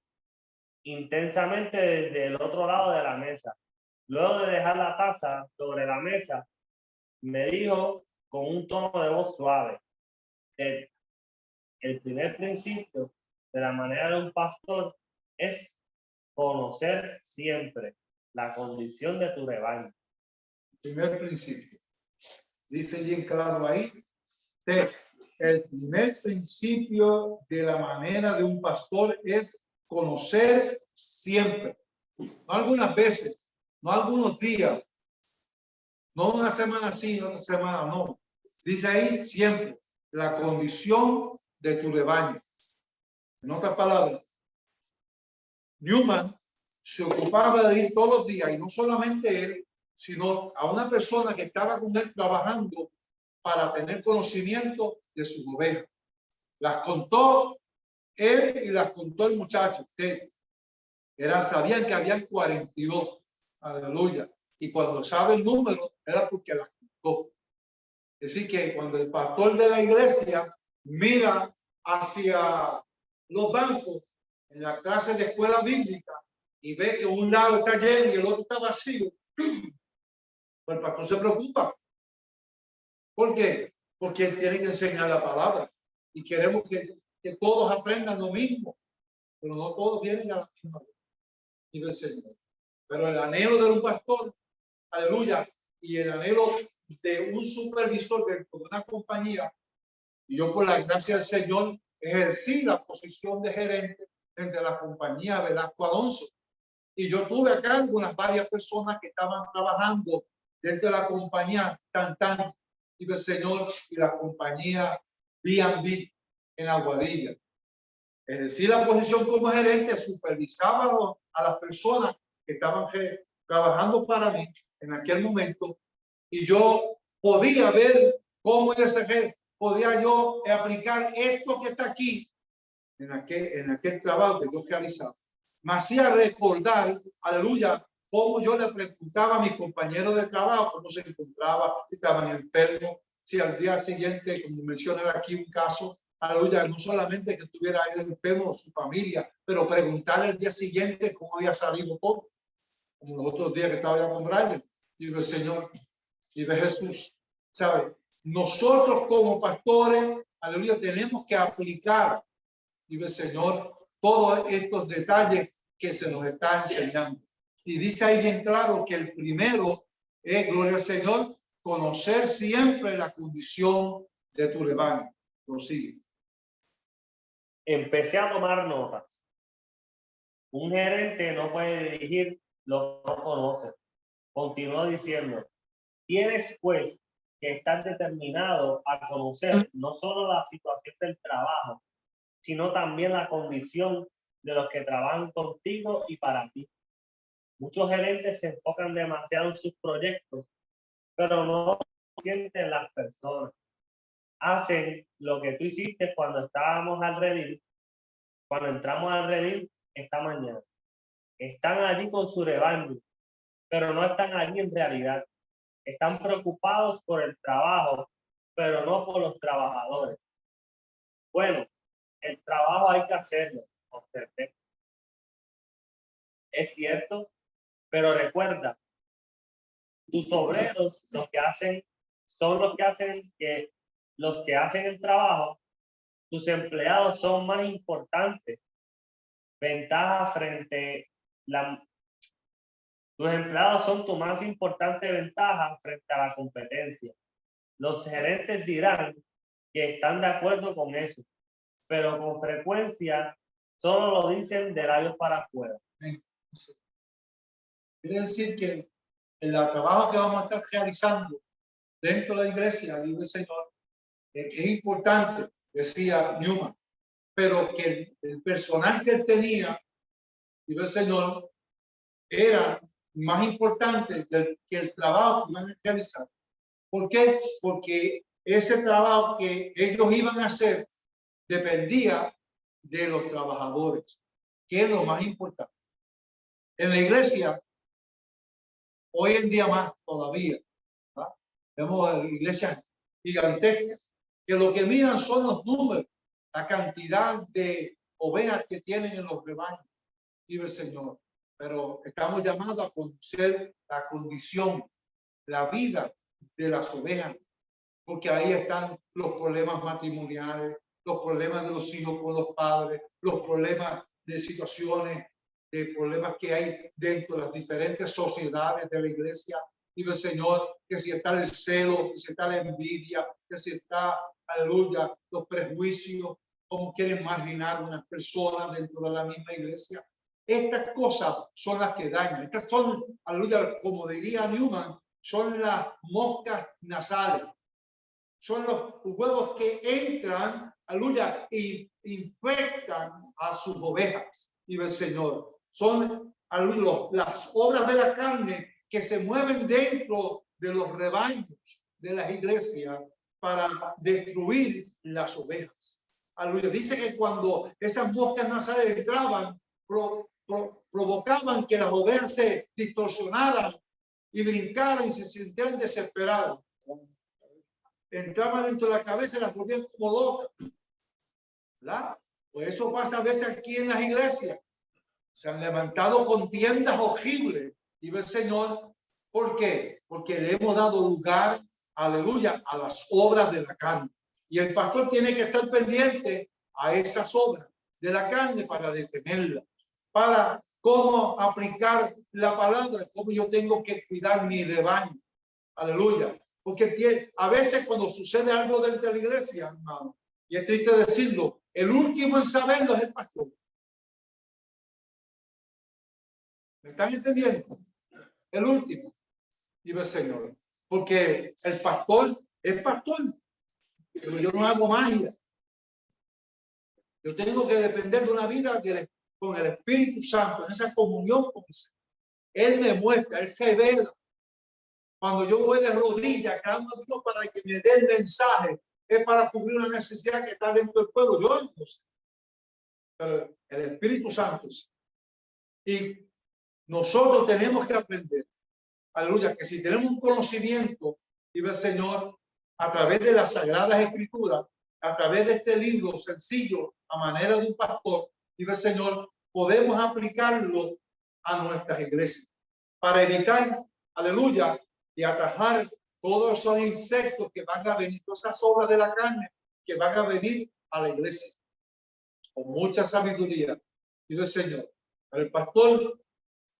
intensamente desde el otro lado de la mesa. Luego de dejar la taza sobre la mesa, me dijo con un tono de voz suave: el primer principio de la manera de un pastor es conocer siempre la condición de tu rebaño. Primer principio. Dice bien claro ahí. El primer principio de la manera de un pastor es conocer siempre. No algunas veces, no algunos días, no una semana sí, otra semana no. Dice ahí siempre la condición de tu rebaño. En otras palabras, Newman se ocupaba de ir todos los días, y no solamente él, sino a una persona que estaba con él trabajando para tener conocimiento de sus ovejas. Las contó él y las contó el muchacho. Sabían que habían 42. Aleluya. Y cuando sabe el número, era porque las contó. Es decir, que cuando el pastor de la iglesia mira hacia los bancos en la clase de escuela bíblica y ve que un lado está lleno y el otro está vacío, pues el pastor se preocupa. ¿Por qué? Porque él tiene que enseñar la palabra y queremos que todos aprendan lo mismo, pero no todos vienen a la misma vez, dice el Señor. Pero el anhelo de un pastor, aleluya, y el anhelo de un supervisor de una compañía, y yo por la gracia del Señor ejercí la posición de gerente entre la compañía Velasco Alonso, y yo tuve acá varias personas que estaban trabajando dentro de la compañía Tantan y del Señor y la compañía B&B en Aguadilla. Ejercí la posición como gerente, supervisaba a las personas que estaban trabajando para mí en aquel momento, y yo podía ver cómo podía yo aplicar esto que está aquí en aquel trabajo que yo realizaba. Me hacía recordar, aleluya, cómo yo le preguntaba a mis compañeros de trabajo cómo se encontraba, si estaban enfermos, si al día siguiente, como mencioné aquí un caso, aleluya, no solamente que estuviera ahí enfermo o su familia, pero preguntarle el día siguiente cómo había salido todo, como los otros días que estaba ya con Brian. Digo, el Señor, Y ve Jesús, ¿sabe? Nosotros como pastores, aleluya, tenemos que aplicar, y ve Señor, todos estos detalles que se nos está enseñando. Y dice ahí bien claro que el primero es, gloria al Señor, conocer siempre la condición de tu rebaño. Prosigue. Empecé a tomar notas. Un gerente no puede dirigir lo que no conoce. Continuó diciendo, tienes pues que estar determinado a conocer no solo la situación del trabajo, sino también la condición de los que trabajan contigo y para ti. Muchos gerentes se enfocan demasiado en sus proyectos, pero no sienten las personas. Hacen lo que tú hiciste cuando estábamos al redil, cuando entramos al redil esta mañana. Están allí con su rebaño, pero no están allí en realidad. Están preocupados por el trabajo, pero no por los trabajadores. Bueno, el trabajo hay que hacerlo, observé. Es cierto, pero recuerda, tus obreros los que hacen son los que hacen el trabajo. Tus empleados son más importantes. Ventaja frente tus empleados son tu más importante ventaja frente a la competencia. Los gerentes dirán que están de acuerdo con eso, pero con frecuencia solo lo dicen de labios para afuera. Quiere decir que el trabajo que vamos a estar realizando dentro de la iglesia, dice el Señor, es importante, decía Newman, pero que el personal que él tenía, dice el Señor, era más importante que el trabajo que iban a realizar. ¿Por qué? Porque ese trabajo que ellos iban a hacer dependía de los trabajadores, que es lo más importante. En la iglesia, hoy en día más todavía, ¿verdad? Vemos iglesias gigantescas, que lo que miran son los números, la cantidad de ovejas que tienen en los rebaños, vive el Señor. Pero estamos llamados a conocer la condición, la vida de las ovejas, porque ahí están los problemas matrimoniales, los problemas de los hijos con los padres, los problemas de situaciones, de problemas que hay dentro de las diferentes sociedades de la iglesia. Y el Señor, que si está el celo, que si está la envidia, que si está, aleluya, los prejuicios, cómo quieren marginar a unas personas dentro de la misma iglesia. Estas cosas son las que dañan. Estas son, aleluya, como diría Newman, son las moscas nasales. Son los huevos que entran, aleluya, y infectan a sus ovejas, dice el Señor. Son, aleluya, las obras de la carne que se mueven dentro de los rebaños de las iglesias para destruir las ovejas. Aleluya. Dice que cuando esas moscas nasales entraban, provocaban que las ovejas se distorsionaran y brincaran y se sintieran desesperadas. Entraban dentro de la cabeza y las volvían como locas, ¿verdad? Pues eso pasa a veces aquí en las iglesias. Se han levantado contiendas horribles, dice el Señor. ¿Por qué? Porque le hemos dado lugar, aleluya, a las obras de la carne. Y el pastor tiene que estar pendiente a esas obras de la carne para detenerlas, para cómo aplicar la palabra, cómo yo tengo que cuidar mi rebaño. Aleluya. Porque a veces cuando sucede algo dentro de la iglesia, hermano, y es triste decirlo, el último en saberlo es el pastor. ¿Me están entendiendo? El último, dice el Señor. Porque el pastor es pastor, pero yo no hago magia. Yo tengo que depender de una vida con el Espíritu Santo, en esa comunión con el Señor. Él me muestra, Él revela. Cuando yo voy de rodillas, clamando a Dios para que me dé el mensaje, es para cubrir una necesidad que está dentro del pueblo. Yo no sé. Pero el Espíritu Santo sí. Y nosotros tenemos que aprender, aleluya, que si tenemos un conocimiento, dice el Señor, a través de las Sagradas Escrituras, a través de este libro sencillo, a manera de un pastor, dice el Señor, podemos aplicarlo a nuestras iglesias para evitar, aleluya, y atajar todos esos insectos que van a venir, todas esas obras de la carne que van a venir a la iglesia con mucha sabiduría. Y el Señor, el pastor,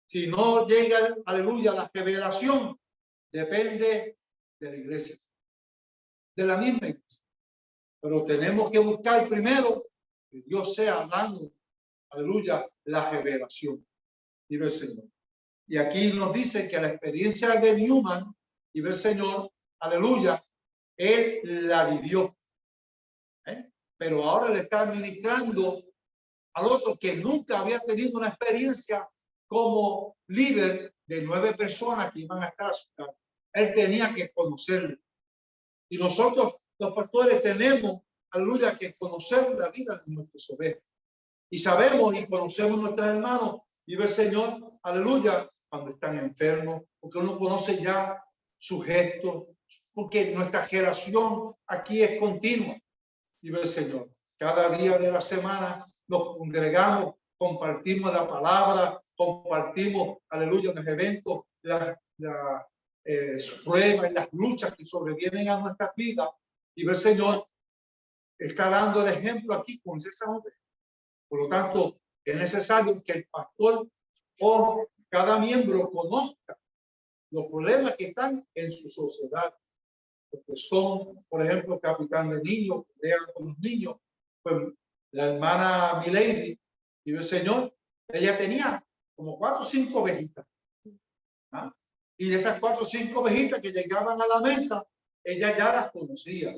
si no llega, aleluya, la revelación, depende de la iglesia, de la misma iglesia. Pero tenemos que buscar primero que Dios sea dando, aleluya, la revelación. Dice el Señor. Y aquí nos dice que la experiencia de Newman, dice el Señor, aleluya, él la vivió. Pero ahora le está administrando al otro que nunca había tenido una experiencia como líder de 9 personas que iban a estar a su cargo. Él tenía que conocerlo. Y nosotros, los pastores, tenemos, aleluya, que conocer la vida de nuestros ovejas. Y sabemos y conocemos a nuestros hermanos, vive el Señor, aleluya, cuando están enfermos, porque uno conoce ya su gesto, porque nuestra generación aquí es continua, vive el Señor. Cada día de la semana nos congregamos, compartimos la palabra, compartimos, aleluya, en los eventos, las pruebas y las luchas que sobrevienen a nuestras vidas. Y el Señor está dando el ejemplo aquí con esa mujer. Por lo tanto, es necesario que el pastor o cada miembro conozca los problemas que están en su sociedad. Porque son, por ejemplo, capitán de niños, pelean con los niños. Pues la hermana Milady, y el Señor, ella tenía como 4 o 5 ovejitas. ¿Ah? Y de esas 4 o 5 ovejitas que llegaban a la mesa, ella ya las conocía.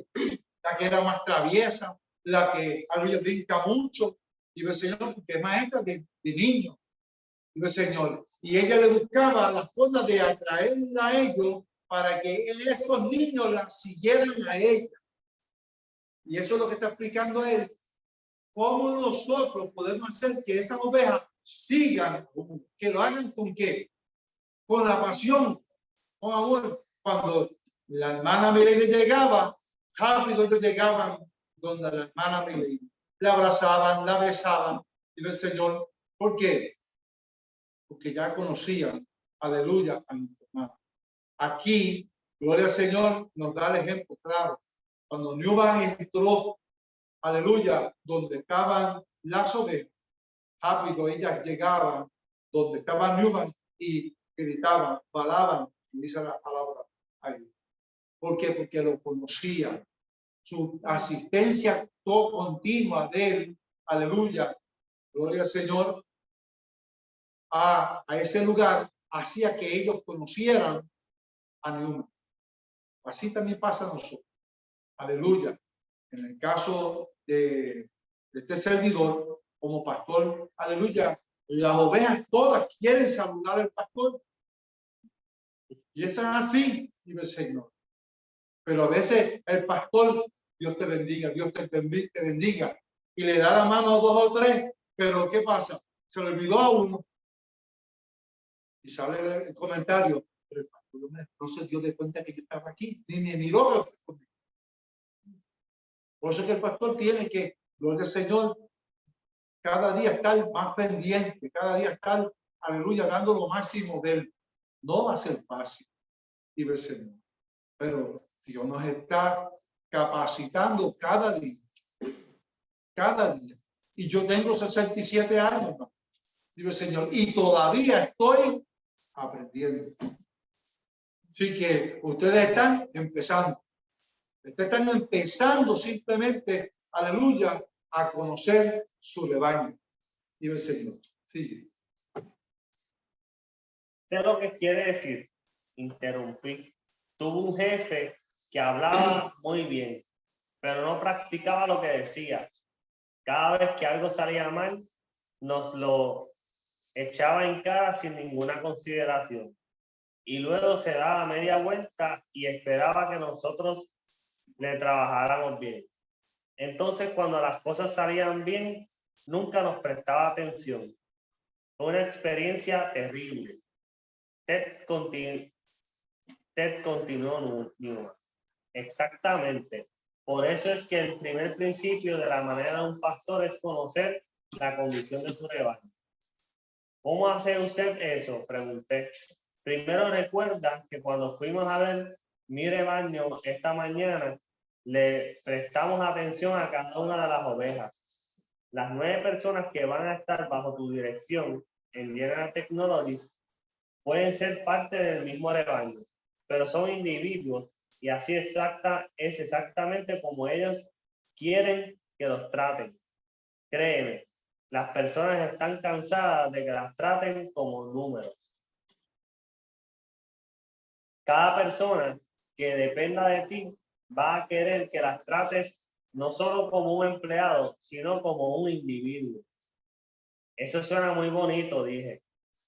La que era más traviesa, la que a ella brinca mucho, y el Señor, porque es maestra de niños, y el Señor. Y ella le buscaba la forma de atraerla a ellos para que esos niños la siguieran a ella. Y eso es lo que está explicando él. ¿Cómo nosotros podemos hacer que esas ovejas sigan, que lo hagan con qué? Con la pasión, con amor. Cuando la hermana Milady llegaba, rápido ellos llegaban donde la hermana Milady. La abrazaban, la besaban. Y el Señor, ¿por qué? Porque ya conocían, aleluya, a nuestro hermano. Aquí, gloria al Señor, nos da el ejemplo claro. Cuando Newman entró, aleluya, donde estaban las ovejas, rápido ellas llegaban donde estaba Newman y gritaban, balaban, y dice la palabra ahí. ¿Por qué? Porque lo conocían. Su asistencia continua de él, aleluya, gloria al Señor, a ese lugar, hacía que ellos conocieran a Newman. Así también pasa a nosotros. Aleluya. En el caso de este servidor, como pastor, aleluya, las ovejas todas quieren saludar al pastor. Y eso es así, dice el Señor. Pero a veces el pastor, Dios te bendiga, Dios te bendiga, y le da la mano a 2 o 3, pero ¿qué pasa? Se le olvidó a uno. Y sale el comentario, pero el pastor no se dio de cuenta que yo estaba aquí, ni me miró. Por eso es que el pastor tiene que, gloria al Señor, cada día estar más pendiente, cada día estar, aleluya, dando lo máximo de él. No va a ser fácil, vive el Señor. Pero Dios nos está capacitando cada día. Cada día. Y yo tengo 67 años, ¿no? Vive el Señor. Y todavía estoy aprendiendo. Así que ustedes están empezando. Ustedes están empezando simplemente, aleluya, a conocer su rebaño. Vive el Señor. Sigue. Sé lo que quiere decir. Interrumpí. Tuvo un jefe que hablaba muy bien, pero no practicaba lo que decía. Cada vez que algo salía mal, nos lo echaba en cara sin ninguna consideración. Y luego se daba media vuelta y esperaba que nosotros le trabajáramos bien. Entonces, cuando las cosas salían bien, nunca nos prestaba atención. Fue una experiencia terrible. Ted continuó Newman. Exactamente. Por eso es que el primer principio de la manera de un pastor es conocer la condición de su rebaño. ¿Cómo hace usted eso? Pregunté. Primero recuerda que cuando fuimos a ver mi rebaño esta mañana le prestamos atención a cada una de las ovejas. Las 9 personas que van a estar bajo tu dirección en General Technologies pueden ser parte del mismo rebaño, pero son individuos y así es exactamente como ellos quieren que los traten. Créeme, las personas están cansadas de que las traten como números. Cada persona que dependa de ti va a querer que las trates no solo como un empleado, sino como un individuo. Eso suena muy bonito, dije,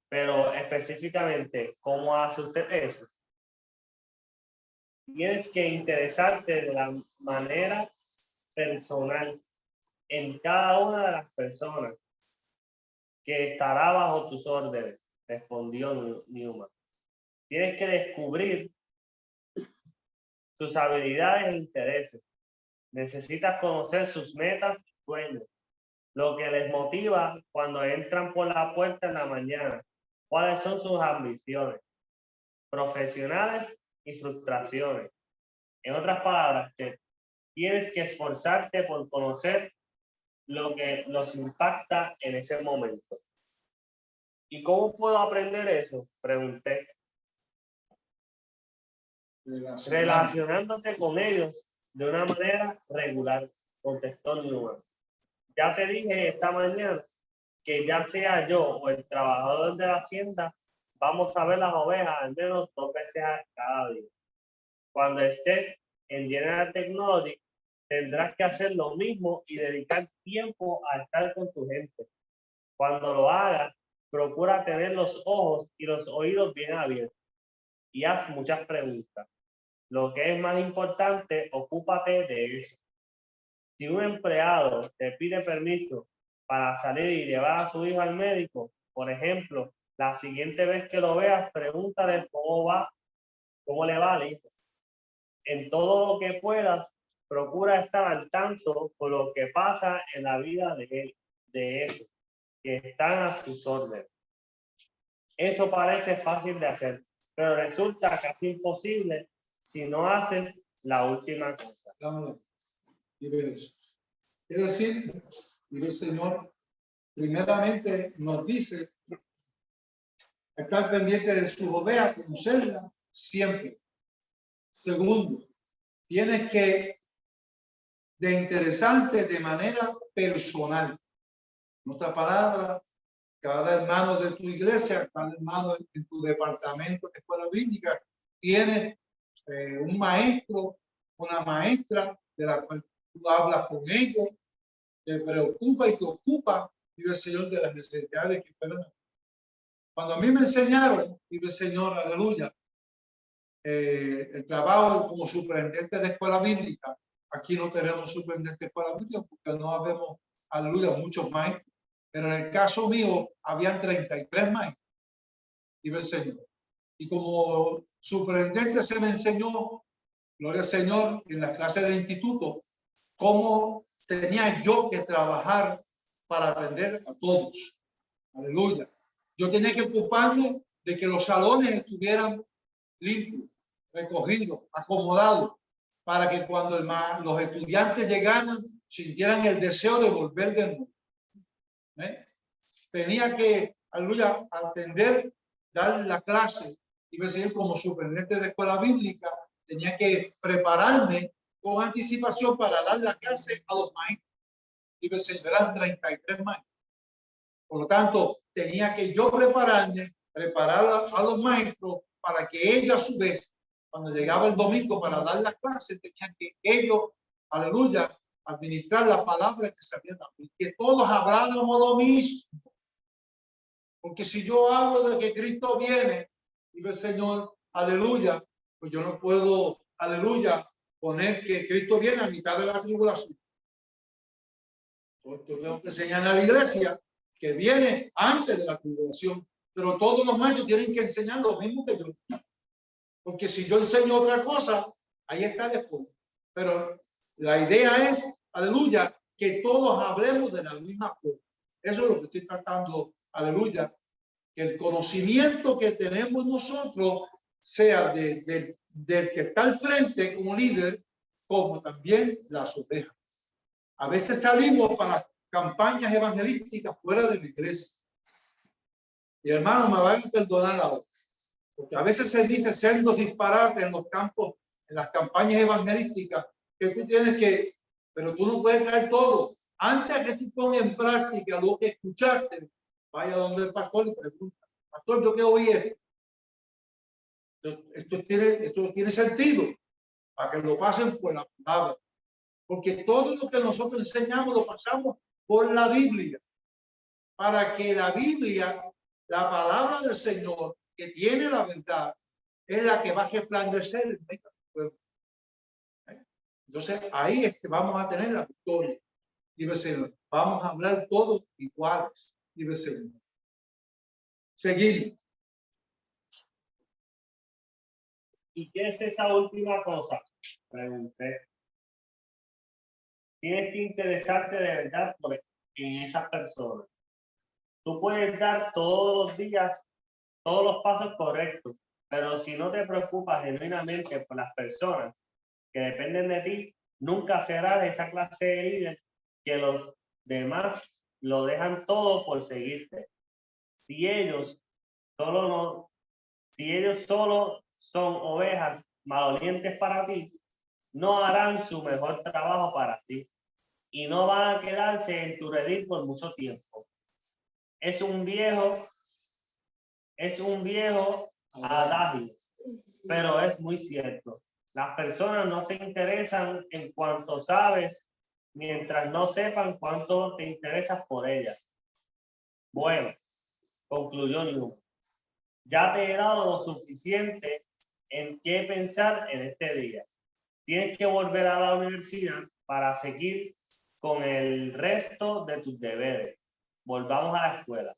pero específicamente, ¿cómo hace usted eso? Tienes que interesarte de la manera personal en cada una de las personas que estará bajo tus órdenes, respondió Newman. Tienes que descubrir sus habilidades e intereses. Necesitas conocer sus metas y sueños, lo que les motiva cuando entran por la puerta en la mañana, cuáles son sus ambiciones profesionales y frustraciones. En otras palabras, tienes que esforzarte por conocer lo que los impacta en ese momento. ¿Y cómo puedo aprender eso? Pregunté. Relacionándote con ellos de una manera regular, contestó Newman. Ya te dije esta mañana que ya sea yo o el trabajador de la hacienda, vamos a ver las ovejas al menos 2 veces cada día. Cuando estés en General Technology, tendrás que hacer lo mismo y dedicar tiempo a estar con tu gente. Cuando lo hagas, procura tener los ojos y los oídos bien abiertos y haz muchas preguntas. Lo que es más importante, ocúpate de eso. Si un empleado te pide permiso para salir y llevar a su hijo al médico, por ejemplo, la siguiente vez que lo veas, pregúntale cómo le va al hijo. En todo lo que puedas, procura estar al tanto con lo que pasa en la vida de esos que están a sus órdenes. Eso parece fácil de hacer, pero resulta casi imposible si no haces la última cosa. Es decir, y el Señor primeramente nos dice estar pendiente de sus ovejas, conocerlas siempre. Segundo, tienes que de interesante de manera personal. En otra palabra, cada hermano de tu iglesia, cada hermano en tu departamento de escuela bíblica, tiene un maestro, una maestra de la cual tú hablas con ellos, te preocupa y te ocupa, dice el Señor, de las necesidades que puedan. Cuando a mí me enseñaron, dice el Señor, aleluya, el trabajo como superintendente de escuela bíblica, aquí no tenemos superintendente de escuela bíblica porque no habemos, aleluya, muchos maestros. Pero en el caso mío, habían 33 maestros, dice el Señor. Y como superintendente se me enseñó, gloria al Señor, en las clases de instituto, cómo tenía yo que trabajar para atender a todos. Aleluya. Yo tenía que ocuparme de que los salones estuvieran limpios, recogidos, acomodados, para que cuando los estudiantes llegaran, sintieran el deseo de volver de nuevo. Tenía que, aleluya, atender, dar la clase y recibir como superintendente de escuela bíblica. Tenía que prepararme con anticipación para dar la clase a los maestros. Y eran 33 maestros. Por lo tanto, tenía que yo preparar a los maestros para que ellos a su vez, cuando llegaba el domingo para dar la clase, tenían que ellos, aleluya, administrar la palabra que se había dado. Y que todos habláramos lo mismo. Porque si yo hablo de que Cristo viene, dice el Señor, aleluya, pues yo no puedo, aleluya, poner que Cristo viene a mitad de la tribulación. Entonces tengo que enseñar a la iglesia que viene antes de la tribulación. Pero todos los maestros tienen que enseñar lo mismo que yo. Porque si yo enseño otra cosa, ahí está después. Pero la idea es, aleluya, que todos hablemos de la misma forma. Eso es lo que estoy tratando, aleluya, que el conocimiento que tenemos nosotros sea del que está al frente como líder, como también las ovejas. A veces salimos para campañas evangelísticas fuera de la iglesia. Y hermano, me van a perdonar ahora, porque a veces se dice siendo disparates en los campos, en las campañas evangelísticas, que tú tienes que, pero tú no puedes traer todo. Antes que tú pongas en práctica lo que escuchaste, vaya donde el pastor y pregunta, pastor, ¿yo qué oí esto? Esto tiene sentido, para que lo pasen por la palabra. Porque todo lo que nosotros enseñamos lo pasamos por la Biblia. Para que la Biblia, la palabra del Señor, que tiene la verdad, es la que va a resplandecer en nuestro pueblo. Entonces, ahí es que vamos a tener la victoria. Dice el Señor, vamos a hablar todos iguales. Dice el Señor. Seguimos. ¿Y qué es esa última cosa? Pregunté. Tienes que interesarte de verdad en esas personas. Tú puedes dar todos los días todos los pasos correctos, pero si no te preocupas genuinamente por las personas que dependen de ti, nunca serás esa clase de líder que los demás lo dejan todo por seguirte. Si ellos solo son ovejas malolientes para ti, no harán su mejor trabajo para ti y no van a quedarse en tu redil por mucho tiempo. Es un viejo adagio, pero es muy cierto. Las personas no se interesan en cuanto sabes, mientras no sepan cuánto te interesas por ellas. Bueno, concluyó Newman. Ya te he dado lo suficiente en qué pensar en este día. Tienes que volver a la universidad para seguir con el resto de tus deberes. Volvamos a la escuela.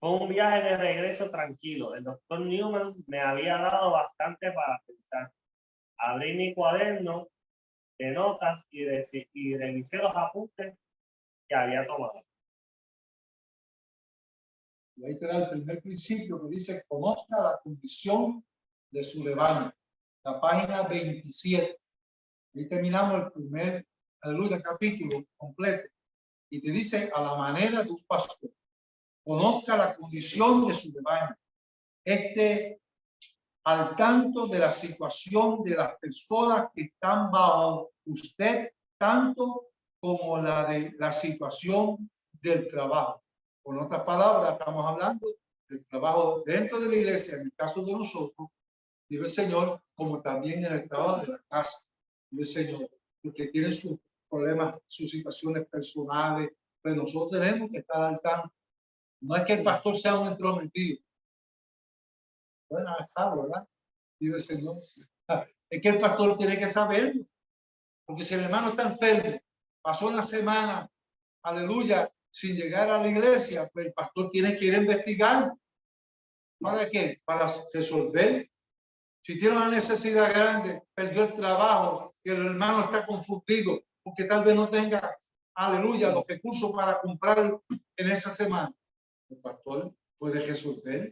Fue un viaje de regreso tranquilo. El doctor Newman me había dado bastante para pensar. Abrí mi cuaderno de notas y revisé los apuntes que había tomado. Y ahí te da el primer principio que dice, conozca la condición de su rebaño. La página 27. Ahí terminamos el primer, aleluya, capítulo completo. Y te dice, a la manera de un pastor, conozca la condición de su rebaño. Al tanto de la situación de las personas que están bajo usted, tanto como la de la situación del trabajo. Con otras palabras, estamos hablando del trabajo dentro de la iglesia, en el caso de nosotros, dice el Señor, como también en el trabajo de la casa, dice el Señor, porque tienen sus problemas, sus situaciones personales, pero nosotros tenemos que estar al tanto. No es que el pastor sea un entrometido. Bueno, está, ¿verdad? Dice el Señor. Es que el pastor tiene que saberlo. Porque si el hermano está enfermo, pasó una semana, aleluya, sin llegar a la iglesia, pues el pastor tiene que ir a investigar. ¿Para qué? Para resolver. Si tiene una necesidad grande, perdió el trabajo, que el hermano está confundido, porque tal vez no tenga, aleluya, los recursos para comprar en esa semana. El pastor puede resolver.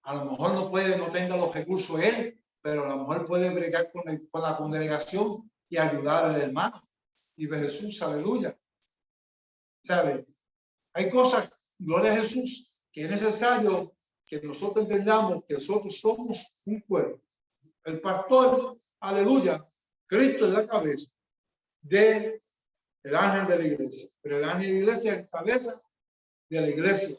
A lo mejor no tenga los recursos él, pero a lo mejor puede bregar con la congregación y ayudar al hermano. Y de Jesús, aleluya. ¿Sabe? Hay cosas, gloria a Jesús, que es necesario que nosotros entendamos que nosotros somos un cuerpo. El pastor, aleluya, Cristo es la cabeza del ángel de la iglesia. Pero el ángel de la iglesia es cabeza de la iglesia.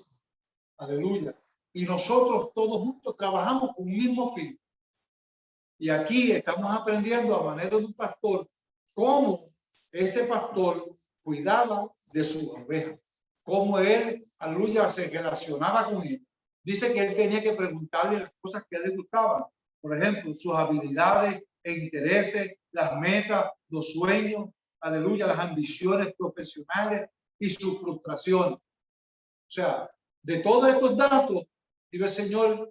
Aleluya. Y nosotros todos juntos trabajamos con un mismo fin. Y aquí estamos aprendiendo a manera de un pastor cómo ese pastor cuidaba de sus ovejas, cómo él, aleluya, se relacionaba con él. Dice que él tenía que preguntarle las cosas que a él le gustaban. Por ejemplo, sus habilidades e intereses, las metas, los sueños, aleluya, las ambiciones profesionales y sus frustraciones. O sea, de todos estos datos, dice el Señor,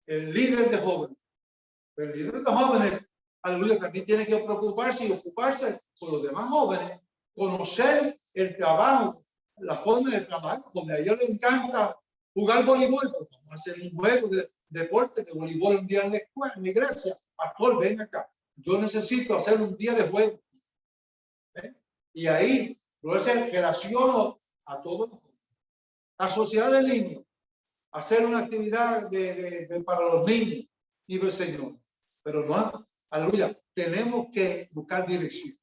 el líder de jóvenes. Pero el líder de jóvenes, aleluya, también tiene que preocuparse y ocuparse por los demás jóvenes, conocer el trabajo, la forma de trabajo, donde a ellos les encanta jugar voleibol, pues vamos a hacer un juego de deporte de voleibol un día en la escuela, en la iglesia. Pastor, ven acá. Yo necesito hacer un día de juego. Y ahí, yo relaciono a todos. La sociedad de niños, hacer una actividad para los niños, y el Señor. Pero no, aleluya, tenemos que buscar dirección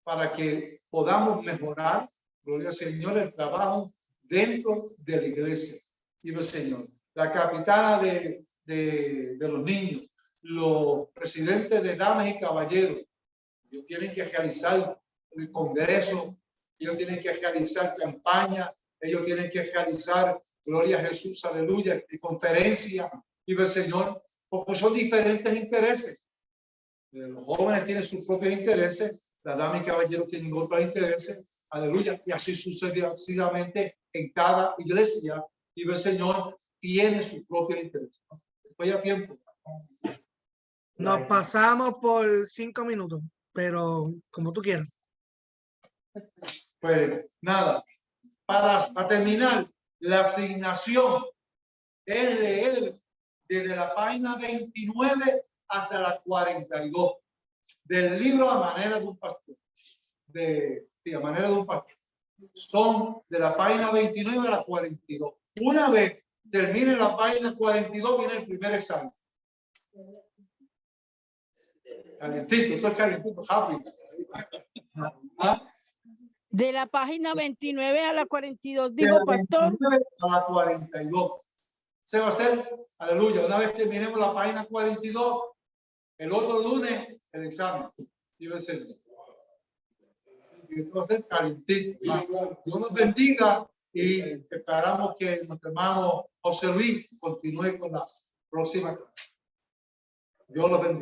para que podamos mejorar, gloria al Señor, el trabajo dentro de la iglesia. Y el Señor, la capitana de los niños, los presidentes de damas y caballeros, ellos tienen que realizar el congreso, ellos tienen que realizar campañas, ellos tienen que realizar, gloria a Jesús, aleluya, conferencias, y el Señor, porque son diferentes intereses. Los jóvenes tienen sus propios intereses, las damas y caballeros tienen otros intereses, aleluya, y así sucesivamente en cada iglesia, y el Señor tiene sus propios intereses. Estoy a tiempo. Nos pasamos por 5 minutos, pero como tú quieras. Pues nada, para terminar, la asignación es leer desde la página 29 hasta la 42 del libro A Manera de un Pastor. A Manera de un Pastor. Son de la página 29 a la 42. Una vez termine la página 42, viene el primer examen. Calentito, esto es calentito, rápido. ¿Ah? De la página 29 a la 42, De dijo la pastor. 29 a la 42. Se va a hacer, aleluya, una vez terminemos la página 42, el otro lunes el examen. Y va a ser. Esto va a ser calentito. Dios nos bendiga y esperamos que nuestro hermano José Luis continúe con la próxima clase. Dios los bendiga.